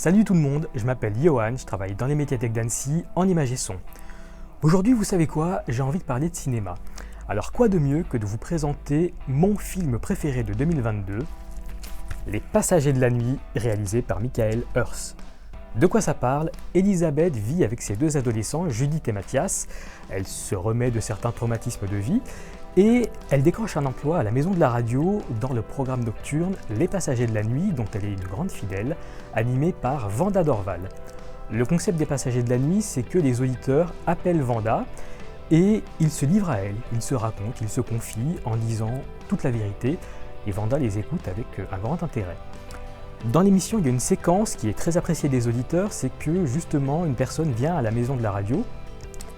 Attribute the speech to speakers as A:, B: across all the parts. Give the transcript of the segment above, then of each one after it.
A: Salut tout le monde, je m'appelle Johan, je travaille dans les médiathèques d'Annecy en images et son. Aujourd'hui, vous savez quoi, j'ai envie de parler de cinéma. Alors quoi de mieux que de vous présenter mon film préféré de 2022, Les Passagers de la Nuit, réalisé par Michael Hirst. De quoi ça parle? Elisabeth vit avec ses deux adolescents, Judith et Mathias. Elle se remet de certains traumatismes de vie et elle décroche un emploi à la maison de la radio dans le programme nocturne Les Passagers de la Nuit, dont elle est une grande fidèle, animée par Vanda Dorval. Le concept des Passagers de la Nuit, c'est que les auditeurs appellent Vanda et ils se livrent à elle, ils se racontent, ils se confient en disant toute la vérité et Vanda les écoute avec un grand intérêt. Dans l'émission, il y a une séquence qui est très appréciée des auditeurs, c'est que justement une personne vient à la maison de la radio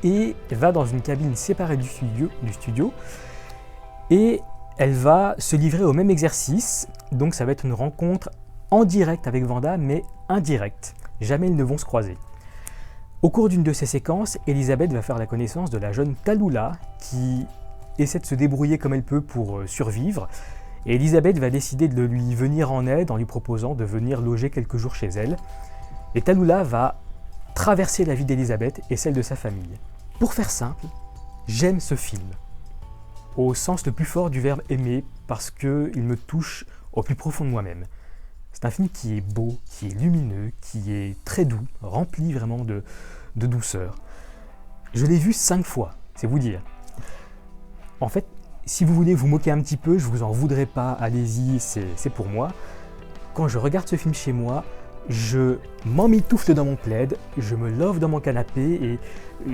A: et va dans une cabine séparée du studio et elle va se livrer au même exercice. Donc ça va être une rencontre en direct avec Vanda, mais indirecte. Jamais ils ne vont se croiser. Au cours d'une de ces séquences, Elisabeth va faire la connaissance de la jeune Tallulah qui essaie de se débrouiller comme elle peut pour survivre. Et Elisabeth va décider de lui venir en aide en lui proposant de venir loger quelques jours chez elle. Et Tallulah va traverser la vie d'Elisabeth et celle de sa famille. Pour faire simple, j'aime ce film, au sens le plus fort du verbe aimer, parce qu'il me touche au plus profond de moi-même. C'est un film qui est beau, qui est lumineux, qui est très doux, rempli vraiment de douceur. Je l'ai vu 5 fois, c'est vous dire. En fait, si vous voulez vous moquer un petit peu, je vous en voudrais pas, allez-y, c'est pour moi. Quand je regarde ce film chez moi, je m'emmitoufle dans mon plaid, je me love dans mon canapé et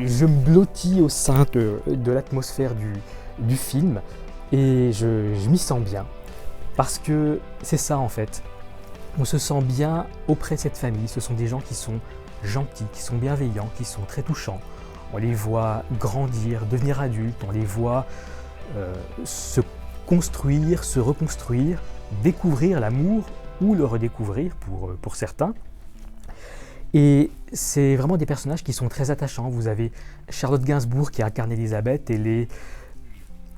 A: je me blottis au sein de l'atmosphère du film et je m'y sens bien. Parce que c'est ça en fait, on se sent bien auprès de cette famille, ce sont des gens qui sont gentils, qui sont bienveillants, qui sont très touchants. On les voit grandir, devenir adultes, on les voit se construire, se reconstruire, découvrir l'amour ou le redécouvrir pour certains. Et c'est vraiment des personnages qui sont très attachants. Vous avez Charlotte Gainsbourg qui incarne Elisabeth, elle est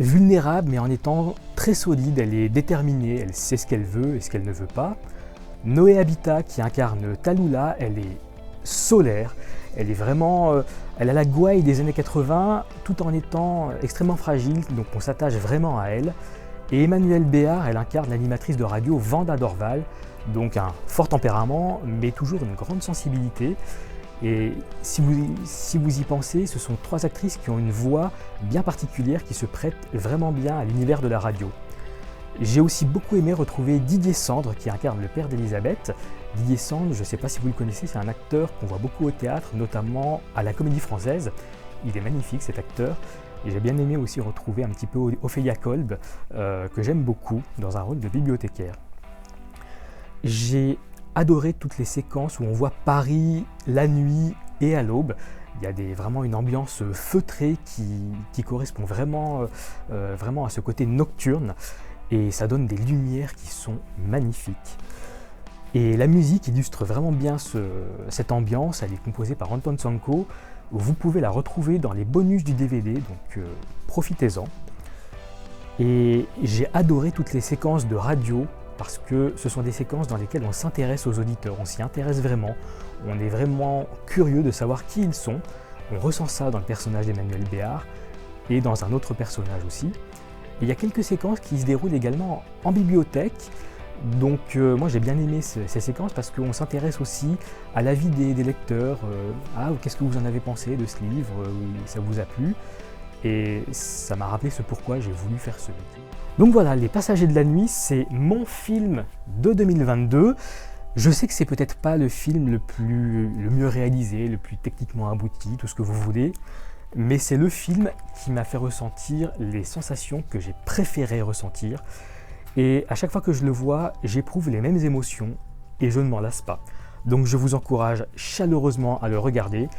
A: vulnérable mais en étant très solide, elle est déterminée, elle sait ce qu'elle veut et ce qu'elle ne veut pas. Noé Habitat qui incarne Tallulah, elle est solaire, elle est vraiment, elle a la gouaille des années 80 tout en étant extrêmement fragile, donc on s'attache vraiment à elle. Et Emmanuelle Béard, elle incarne l'animatrice de radio Vanda Dorval, donc un fort tempérament, mais toujours une grande sensibilité. Et si vous y pensez, ce sont 3 actrices qui ont une voix bien particulière qui se prête vraiment bien à l'univers de la radio. J'ai aussi beaucoup aimé retrouver Didier Sandre qui incarne le père d'Elisabeth. Didier Sandre, je ne sais pas si vous le connaissez, c'est un acteur qu'on voit beaucoup au théâtre, notamment à la Comédie Française. Il est magnifique cet acteur. Et j'ai bien aimé aussi retrouver un petit peu Ophélia Kolb, que j'aime beaucoup, dans un rôle de bibliothécaire. J'ai adoré toutes les séquences où on voit Paris la nuit et à l'aube. Il y a vraiment une ambiance feutrée qui correspond vraiment à ce côté nocturne. Et ça donne des lumières qui sont magnifiques. Et la musique illustre vraiment bien cette ambiance, elle est composée par Anton Sanko. Vous pouvez la retrouver dans les bonus du DVD, donc profitez-en. Et j'ai adoré toutes les séquences de radio, parce que ce sont des séquences dans lesquelles on s'intéresse aux auditeurs, on s'y intéresse vraiment, on est vraiment curieux de savoir qui ils sont. On ressent ça dans le personnage d'Emmanuelle Béard et dans un autre personnage aussi. Et il y a quelques séquences qui se déroulent également en bibliothèque. Donc moi j'ai bien aimé ces séquences parce qu'on s'intéresse aussi à l'avis des lecteurs. Qu'est-ce que vous en avez pensé de ce livre? Ça vous a plu? Et ça m'a rappelé ce pourquoi j'ai voulu faire ce métier. Donc voilà, Les Passagers de la Nuit, c'est mon film de 2022. Je sais que c'est peut-être pas le film le mieux réalisé, le plus techniquement abouti, tout ce que vous voulez, mais c'est le film qui m'a fait ressentir les sensations que j'ai préféré ressentir. Et à chaque fois que je le vois, j'éprouve les mêmes émotions et je ne m'en lasse pas. Donc je vous encourage chaleureusement à le regarder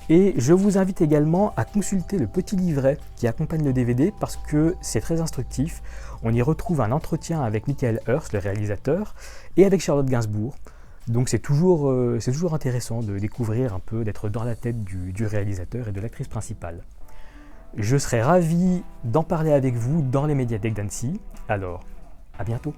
A: et je vous invite également à consulter le petit livret qui accompagne le DVD parce que c'est très instructif. On y retrouve un entretien avec Michael Hirst, le réalisateur, et avec Charlotte Gainsbourg. Donc c'est toujours intéressant de découvrir un peu, d'être dans la tête du réalisateur et de l'actrice principale. Je serai ravi d'en parler avec vous dans les médiathèques d'Annecy. Alors, à bientôt.